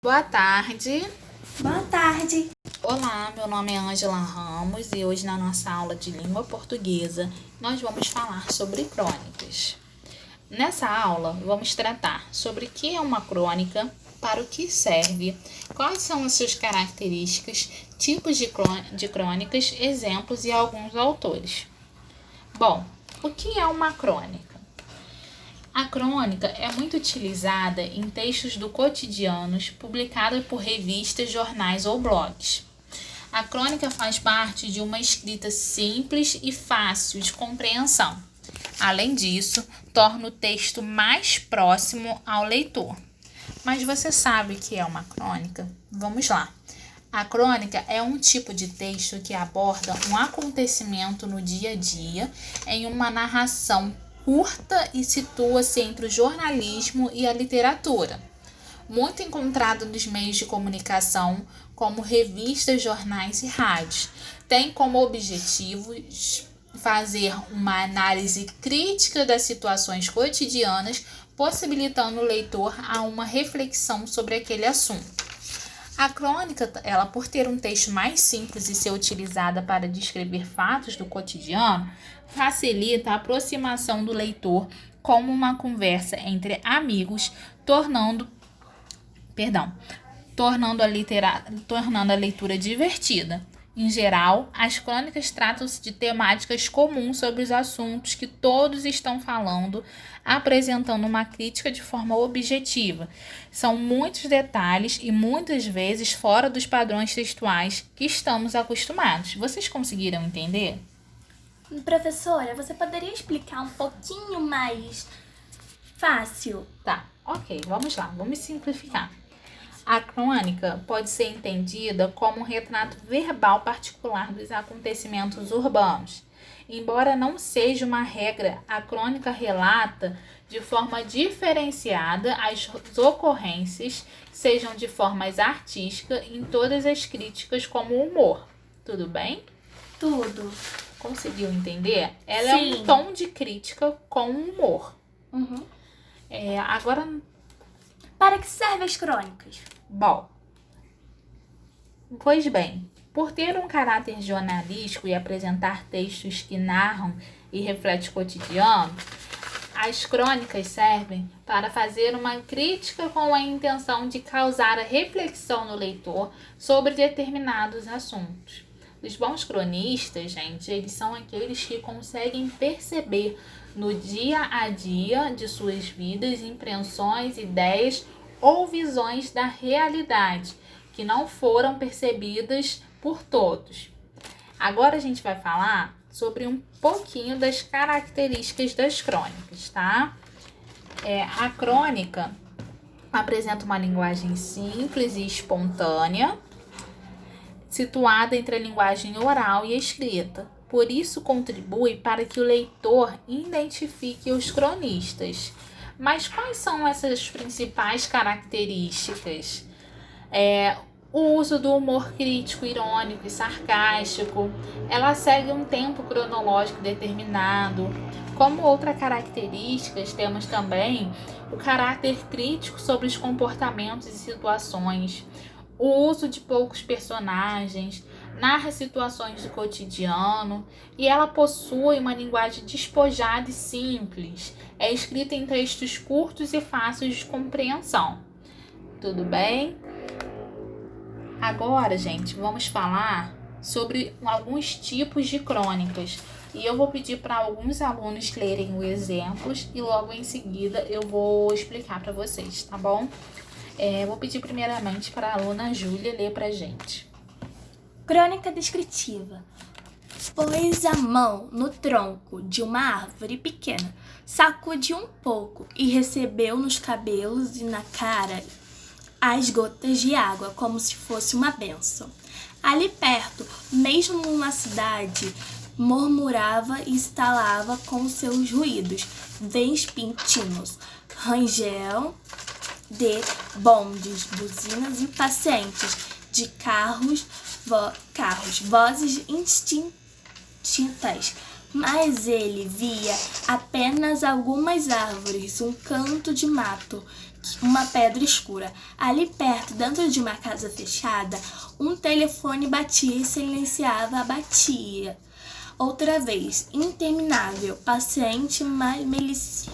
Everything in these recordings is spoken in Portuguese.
Boa tarde. Boa tarde. Olá, meu nome é Ângela Ramos e hoje na nossa aula de língua portuguesa nós vamos falar sobre crônicas. Nessa aula vamos tratar sobre o que é uma crônica, para o que serve, quais são as suas características, tipos de crônicas, exemplos e alguns autores. Bom, o que é uma crônica? A crônica é muito utilizada em textos do cotidianos publicados por revistas, jornais ou blogs. A crônica faz parte de uma escrita simples e fácil de compreensão. Além disso, torna o texto mais próximo ao leitor. Mas você sabe o que é uma crônica? Vamos lá. A crônica é um tipo de texto que aborda um acontecimento no dia a dia em uma narração curta e situa-se entre o jornalismo e a literatura. Muito encontrado nos meios de comunicação, como revistas, jornais e rádios. Tem como objetivo fazer uma análise crítica das situações cotidianas, possibilitando o leitor a uma reflexão sobre aquele assunto. A crônica, ela por ter um texto mais simples e ser utilizada para descrever fatos do cotidiano, facilita a aproximação do leitor como uma conversa entre amigos, tornando a leitura divertida. Em geral, as crônicas tratam-se de temáticas comuns sobre os assuntos que todos estão falando, apresentando uma crítica de forma objetiva. São muitos detalhes e muitas vezes fora dos padrões textuais que estamos acostumados. Vocês conseguiram entender? Professora, você poderia explicar um pouquinho mais fácil? Tá, ok, vamos lá, vamos simplificar. A crônica pode ser entendida como um retrato verbal particular dos acontecimentos urbanos. Embora não seja uma regra, a crônica relata de forma diferenciada as ocorrências, sejam de formas artísticas, em todas as críticas como o humor. Tudo bem? Tudo. Conseguiu entender? Ela Sim. é um tom de crítica com humor. Uhum. Agora, Para que servem as crônicas? bom, pois bem, por ter um caráter jornalístico e apresentar textos que narram e refletem o cotidiano, as crônicas servem para fazer uma crítica com a intenção de causar a reflexão no leitor sobre determinados assuntos. Os bons cronistas, gente, eles são aqueles que conseguem perceber no dia a dia de suas vidas impressões, ideias ou visões da realidade que não foram percebidas por todos. Agora a gente vai falar sobre um pouquinho das características das crônicas, tá? A crônica apresenta uma linguagem simples e espontânea, situada entre a linguagem oral e escrita. Por isso, contribui para que o leitor identifique os cronistas. Mas quais são essas principais características? O uso do humor crítico, irônico e sarcástico. Ela segue um tempo cronológico determinado. Como outra característica, temos também o caráter crítico sobre os comportamentos e situações. O uso de poucos personagens, narra situações do cotidiano e ela possui uma linguagem despojada e simples. É escrita em textos curtos e fáceis de compreensão. Tudo bem? Agora, gente, vamos falar sobre alguns tipos de crônicas. E eu vou pedir para alguns alunos lerem os exemplos e logo em seguida eu vou explicar para vocês, tá bom? Vou pedir primeiramente para a aluna Júlia ler para a gente. Crônica descritiva. Pôs a mão no tronco de uma árvore pequena, sacudiu um pouco e recebeu nos cabelos e na cara as gotas de água como se fosse uma bênção. Ali perto, mesmo numa cidade, murmurava e estalava com seus ruídos vespertinos, rangel de bondes, buzinas impacientes de carros, vozes instintas, mas ele via apenas algumas árvores, um canto de mato, uma pedra escura. Ali perto, dentro de uma casa fechada, um telefone batia e silenciava a batia. Outra vez, interminável, paciente, mas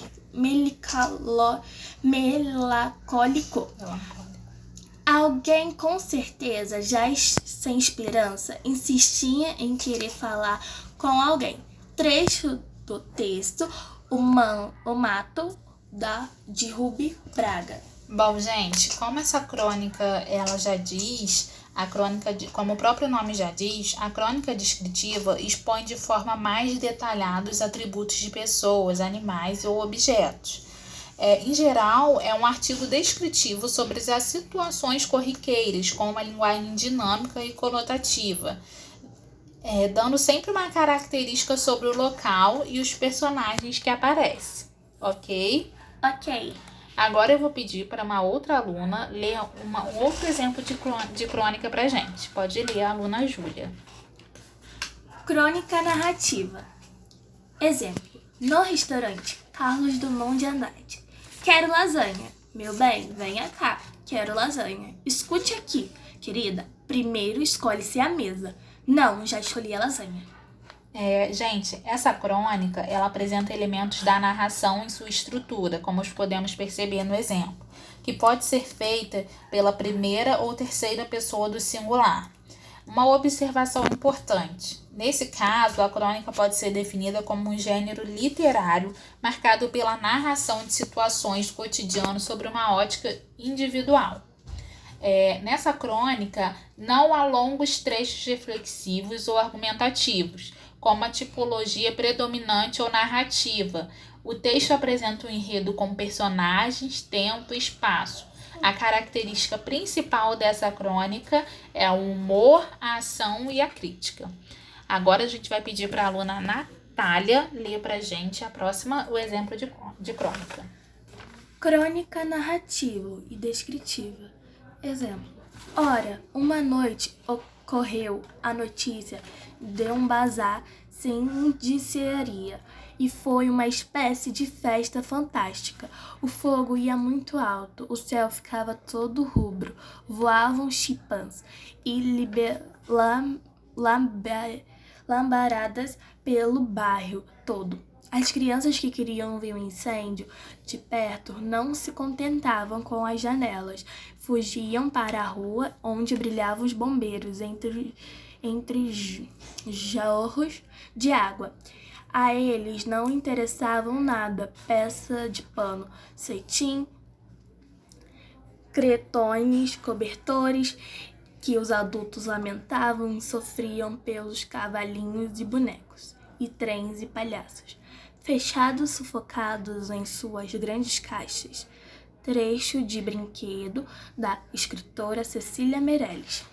melancólico. Alguém com certeza, já sem esperança, insistia em querer falar com alguém. Trecho do texto, o mato, de Rubi Braga. Bom, gente, como essa crônica, ela já diz, como o próprio nome já diz, a crônica descritiva expõe de forma mais detalhada os atributos de pessoas, animais ou objetos. Em geral, é um artigo descritivo sobre as situações corriqueiras, com uma linguagem dinâmica e conotativa, dando sempre uma característica sobre o local e os personagens que aparecem, ok? Ok. Agora eu vou pedir para uma outra aluna ler um outro exemplo de crônica para gente. Pode ler, a aluna Júlia. Crônica narrativa. Exemplo. No restaurante Carlos Drummond de Andrade. Quero lasanha. Meu bem, venha cá. Quero lasanha. Escute aqui, querida. Primeiro escolhe-se a mesa. Não, já escolhi a lasanha. Gente, essa crônica, ela apresenta elementos da narração em sua estrutura, como podemos perceber no exemplo, que pode ser feita pela primeira ou terceira pessoa do singular. Uma observação importante. Nesse caso, a crônica pode ser definida como um gênero literário marcado pela narração de situações do cotidiano sobre uma ótica individual. Nessa crônica, não há longos trechos reflexivos ou argumentativos, como a tipologia predominante ou narrativa. O texto apresenta um enredo com personagens, tempo e espaço. A característica principal dessa crônica é o humor, a ação e a crítica. Agora a gente vai pedir para a aluna Natália ler para a gente o exemplo de crônica. Crônica narrativa e descritiva. Exemplo. Ora, uma noite ocorreu a notícia de um bazar sem indiciaria e foi uma espécie de festa fantástica. O fogo ia muito alto, o céu ficava todo rubro, voavam chipãs e lambaradas pelo bairro todo. As crianças que queriam ver o incêndio de perto não se contentavam com as janelas, fugiam para a rua onde brilhavam os bombeiros entre jorros de água. A eles não interessavam nada, peça de pano, cetim, cretones, cobertores, que os adultos lamentavam e sofriam pelos cavalinhos e bonecos, e trens e palhaços, fechados, sufocados em suas grandes caixas. Trecho de Brinquedo, da escritora Cecília Meirelles.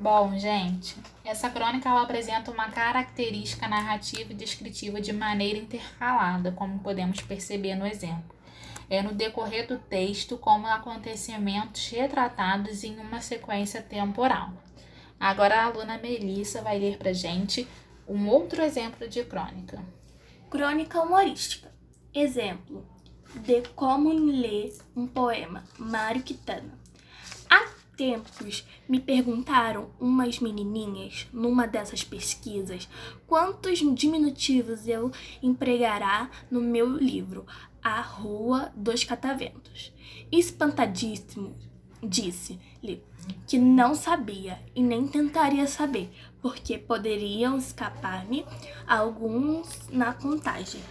Bom, gente, essa crônica ela apresenta uma característica narrativa e descritiva de maneira intercalada, como podemos perceber no exemplo. No decorrer do texto, como acontecimentos retratados em uma sequência temporal. Agora a aluna Melissa vai ler pra gente um outro exemplo de crônica. Crônica humorística. Exemplo de como ler um poema. Mário Quintana. Há tempos me perguntaram umas menininhas, numa dessas pesquisas, quantos diminutivos eu empregará no meu livro, A Rua dos Cataventos. Espantadíssimo, disse-lhe que não sabia e nem tentaria saber, porque poderiam escapar-me alguns na contagem.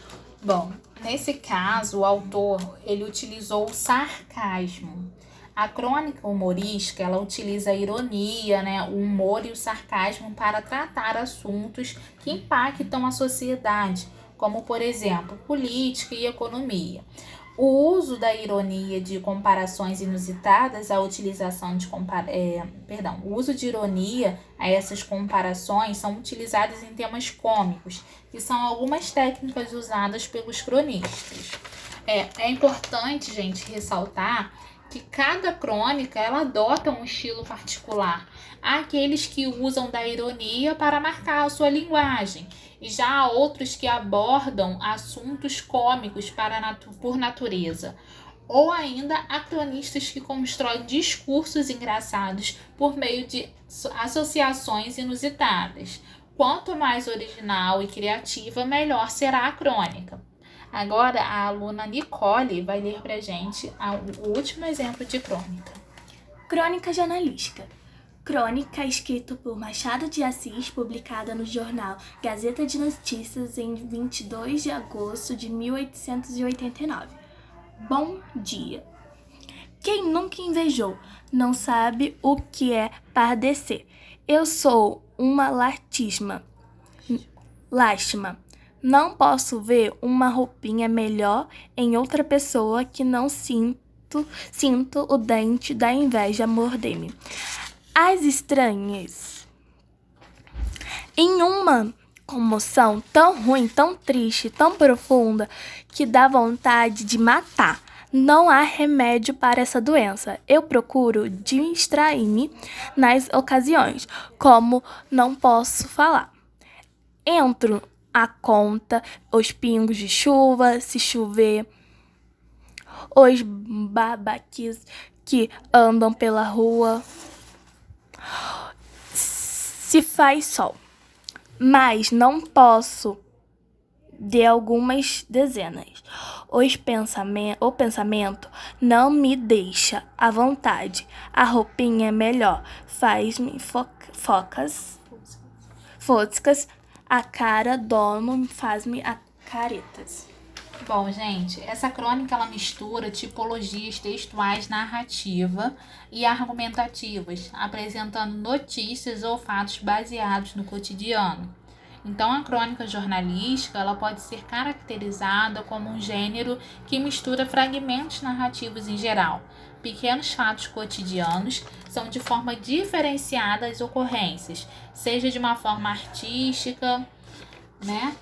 Bom, nesse caso, o autor ele utilizou o sarcasmo. A crônica humorística ela utiliza a ironia, o humor e o sarcasmo para tratar assuntos que impactam a sociedade, como, por exemplo, política e economia. O uso da ironia de comparações inusitadas, o uso de ironia a essas comparações são utilizadas em temas cômicos, que são algumas técnicas usadas pelos cronistas. É importante, gente, ressaltar que cada crônica ela adota um estilo particular. Há aqueles que usam da ironia para marcar a sua linguagem, e já há outros que abordam assuntos cômicos por natureza. Ou ainda há cronistas que constroem discursos engraçados por meio de associações inusitadas. Quanto mais original e criativa, melhor será a crônica. Agora, a aluna Nicole vai ler para a gente o último exemplo de crônica. Crônica jornalística. Crônica escrita por Machado de Assis, publicada no jornal Gazeta de Notícias em 22 de agosto de 1889. Bom dia. Quem nunca invejou não sabe o que é padecer. Eu sou uma lástima. Não posso ver uma roupinha melhor em outra pessoa que não sinto o dente da inveja morder-me. As estranhas. Em uma comoção tão ruim, tão triste, tão profunda, que dá vontade de matar. Não há remédio para essa doença. Eu procuro distrair-me nas ocasiões, como não posso falar. Entro a conta, os pingos de chuva, se chover, os babaquis que andam pela rua, se faz sol. Mas não posso de algumas dezenas. O pensamento não me deixa à vontade. A roupinha é melhor, faz-me foscas. A cara dono faz-me a caretas. Bom, gente, essa crônica ela mistura tipologias textuais narrativa e argumentativas, apresentando notícias ou fatos baseados no cotidiano. Então, a crônica jornalística ela pode ser caracterizada como um gênero que mistura fragmentos narrativos em geral. Pequenos fatos cotidianos são de forma diferenciada as ocorrências, seja de uma forma artística, né?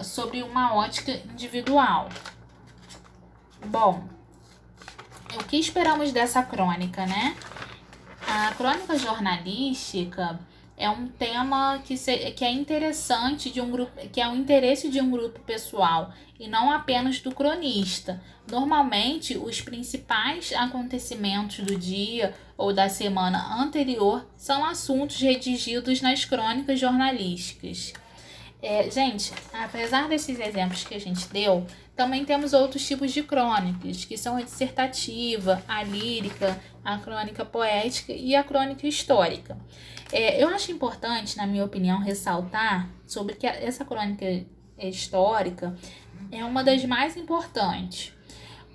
Sobre uma ótica individual. Bom, o que esperamos dessa crônica, né? A crônica jornalística é um tema que é interessante que é o interesse de um grupo pessoal e não apenas do cronista. Normalmente, os principais acontecimentos do dia ou da semana anterior são assuntos redigidos nas crônicas jornalísticas. Gente, apesar desses exemplos que a gente deu, também temos outros tipos de crônicas, que são a dissertativa, a lírica, a crônica poética e a crônica histórica. Eu acho importante, na minha opinião, ressaltar sobre que essa crônica histórica é uma das mais importantes,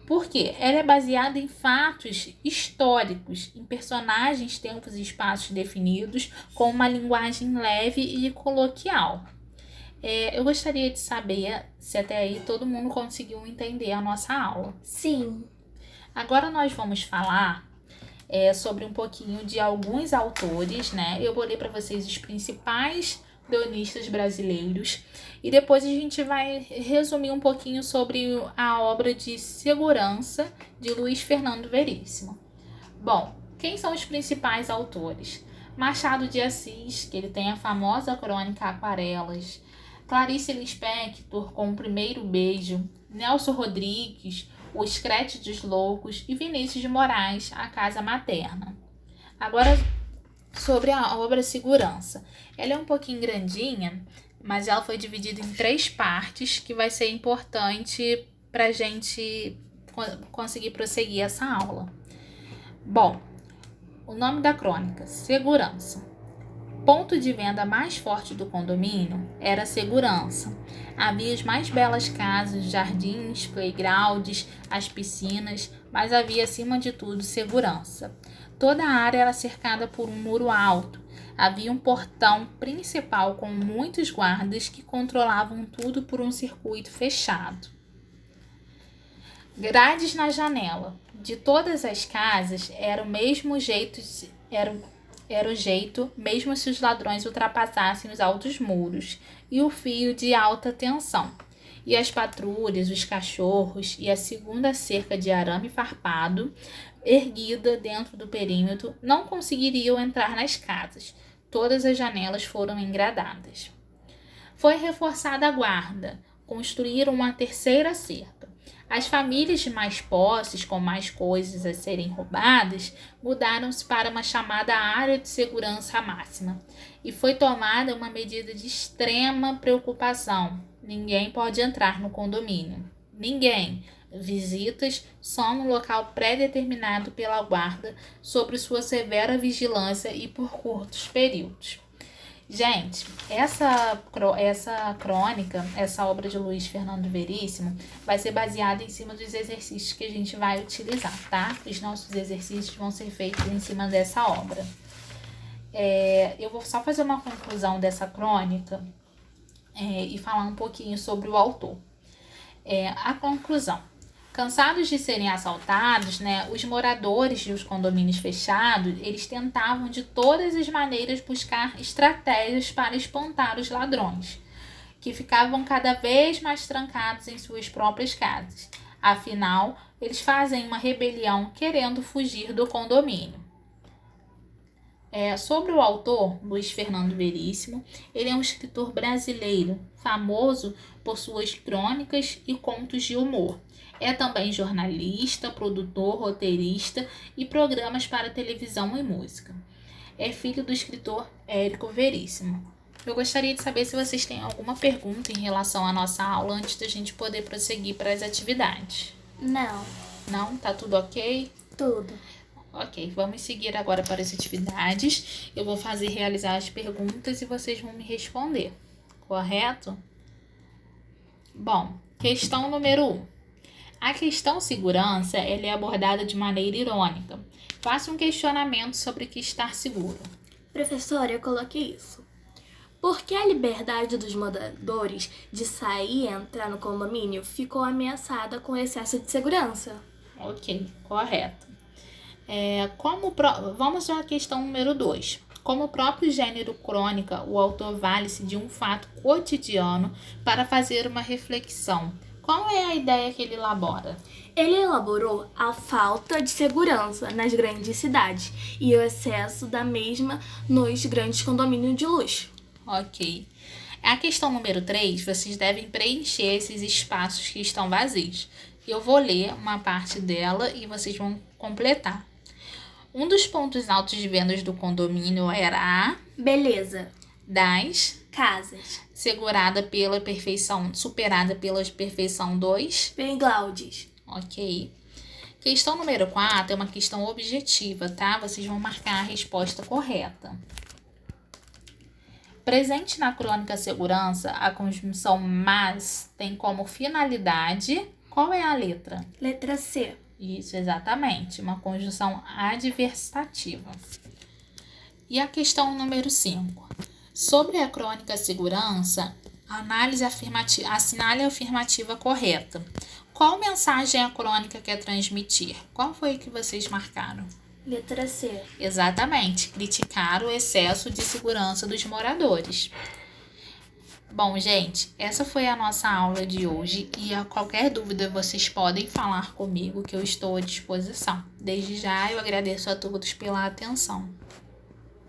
porque ela é baseada em fatos históricos, em personagens, tempos e espaços definidos, com uma linguagem leve e coloquial. Eu gostaria de saber se até aí todo mundo conseguiu entender a nossa aula. Sim. Agora nós vamos falar sobre um pouquinho de alguns autores, né? Eu vou ler para vocês os principais cronistas brasileiros e depois a gente vai resumir um pouquinho sobre a obra de Segurança de Luiz Fernando Veríssimo. Bom, quem são os principais autores? Machado de Assis, que ele tem a famosa crônica Aquarelas, Clarice Lispector com O Primeiro Beijo, Nelson Rodrigues, Os Créditos Loucos e Vinícius de Moraes, A Casa Materna. Agora, sobre a obra Segurança. Ela é um pouquinho grandinha, mas ela foi dividida em 3 partes, que vai ser importante para a gente conseguir prosseguir essa aula. Bom, o nome da crônica, Segurança. Ponto de venda mais forte do condomínio era a segurança. Havia as mais belas casas, jardins, playgrounds, as piscinas, mas havia acima de tudo segurança. Toda a área era cercada por um muro alto. Havia um portão principal com muitos guardas que controlavam tudo por um circuito fechado. Grades na janela. De todas as casas era o mesmo jeito, mesmo se os ladrões ultrapassassem os altos muros e o fio de alta tensão. e as patrulhas, os cachorros e a segunda cerca de arame farpado, erguida dentro do perímetro, não conseguiriam entrar nas casas. Todas as janelas foram engradadas. Foi reforçada a guarda, construíram uma terceira cerca. As famílias de mais posses, com mais coisas a serem roubadas, mudaram-se para uma chamada área de segurança máxima. E foi tomada uma medida de extrema preocupação. Ninguém pode entrar no condomínio. Ninguém. Visitas só no local pré-determinado pela guarda, sob sua severa vigilância e por curtos períodos. Gente, essa crônica, essa obra de Luiz Fernando Veríssimo, vai ser baseada em cima dos exercícios que a gente vai utilizar, tá? Os nossos exercícios vão ser feitos em cima dessa obra. Eu vou só fazer uma conclusão dessa crônica e falar um pouquinho sobre o autor. A conclusão. Cansados de serem assaltados, os moradores dos condomínios fechados, eles tentavam de todas as maneiras buscar estratégias para espantar os ladrões, que ficavam cada vez mais trancados em suas próprias casas. Afinal, eles fazem uma rebelião querendo fugir do condomínio. Sobre o autor, Luiz Fernando Veríssimo, ele é um escritor brasileiro, famoso por suas crônicas e contos de humor. É também jornalista, produtor, roteirista e programas para televisão e música. É filho do escritor Érico Veríssimo. Eu gostaria de saber se vocês têm alguma pergunta em relação à nossa aula antes da gente poder prosseguir para as atividades. Não. Não? Tá tudo ok? Tudo. Ok, vamos seguir agora para as atividades. Eu vou realizar as perguntas e vocês vão me responder, correto? Bom, questão número 1. A questão segurança ela é abordada de maneira irônica. Faça um questionamento sobre o que estar seguro. Professora, eu coloquei isso. Por que a liberdade dos moradores de sair e entrar no condomínio ficou ameaçada com excesso de segurança? Ok, correto. Vamos à questão número 2. Como o próprio gênero crônica, o autor vale-se de um fato cotidiano para fazer uma reflexão. Qual é a ideia que ele elabora? Ele elaborou a falta de segurança nas grandes cidades e o excesso da mesma nos grandes condomínios de luxo. Ok. A questão número 3, vocês devem preencher esses espaços que estão vazios. Eu vou ler uma parte dela e vocês vão completar. Um dos pontos altos de vendas do condomínio era a beleza das casas, superada pela perfeição dos backgrounds. Ok. Questão número 4 é uma questão objetiva, tá? Vocês vão marcar a resposta correta. Presente na crônica segurança, a conjunção mas tem como finalidade... Qual é a letra? Letra C. Isso, exatamente. Uma conjunção adversativa. E a questão número 5. Sobre a crônica segurança, assinale a afirmativa correta. Qual mensagem a crônica quer transmitir? Qual foi que vocês marcaram? Letra C. Exatamente. Criticar o excesso de segurança dos moradores. Bom, gente, essa foi a nossa aula de hoje e a qualquer dúvida vocês podem falar comigo que eu estou à disposição. Desde já eu agradeço a todos pela atenção.